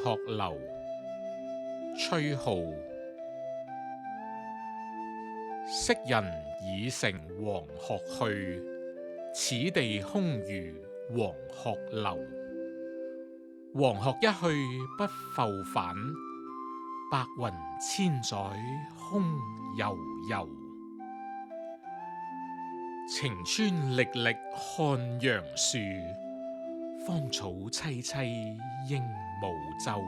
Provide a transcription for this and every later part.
鶴樓，崔顥。昔人已乘黃鶴去，此地空餘黃鶴樓。黃鶴一去不復返，白雲千載空悠悠。晴川歷歷漢陽樹，芳草萋萋鸚鵡洲。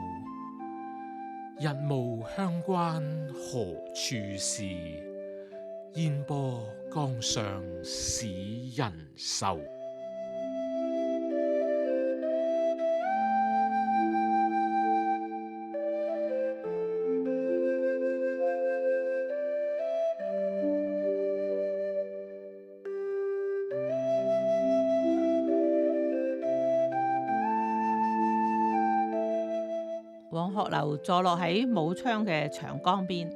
日暮鄉關何處是？煙波江上使人愁。黃鶴樓坐落喺武昌嘅長江邊，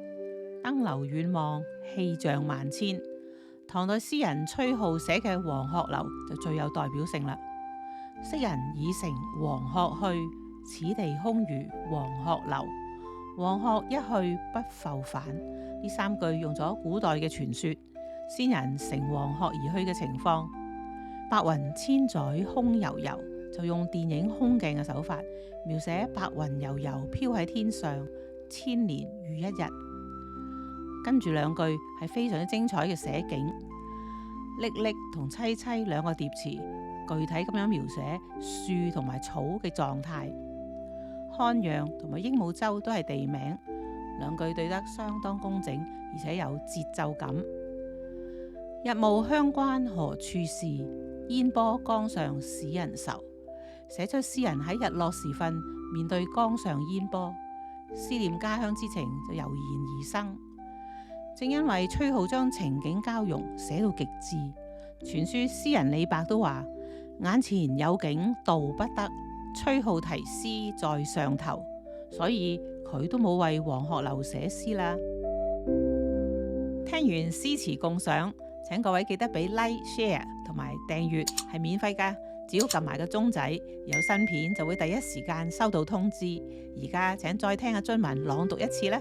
登樓遠望，氣象萬千。唐代詩人崔顥寫嘅《黃鶴樓》就最有代表性啦。昔人已乘黃鶴去，此地空餘黃鶴樓。黃鶴一去不復返，呢三句用咗古代嘅傳說，先人乘黃鶴而去嘅情況。白雲千載空悠悠，就用電影空鏡嘅手法描寫白雲悠悠飄喺天上，千年如一日。跟住兩句係非常之精彩嘅寫景，歷歷同萋萋兩個疊詞，具體咁樣描寫樹同埋草嘅狀態。漢陽同埋鸚鵡洲都係地名，兩句對得相當工整，而且有節奏感。日暮鄉關何處是？煙波江上使人愁。寫出詩人喺日落時分面對江上煙波，思念家鄉之情就油然而生。正因為崔顥將情景交融寫到極致，傳說詩人李白都話：眼前有景道不得，崔顥題詩在上頭，所以佢都冇為黃鶴樓寫詩啦。聽完詩詞共賞，請各位記得俾 like、share 同埋訂閱，係免費噶，只要撳埋個鐘仔，有新片就會第一時間收到通知。而家請再聽阿臻文朗讀一次啦。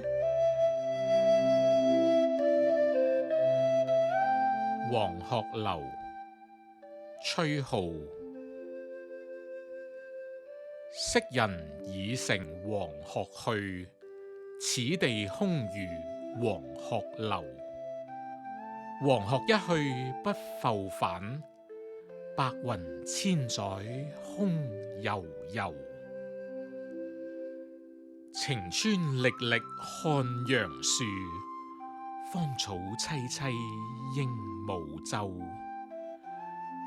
黃鶴樓，崔顥。昔人已乘黃鶴去，此地空餘黃鶴樓。黃鶴一去不復返，白雲千載空悠悠。晴川歷歷漢陽樹，芳草萋萋鸚鵡洲。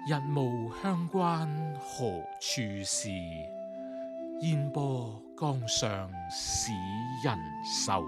日暮鄉關何處是？煙波江上使人愁。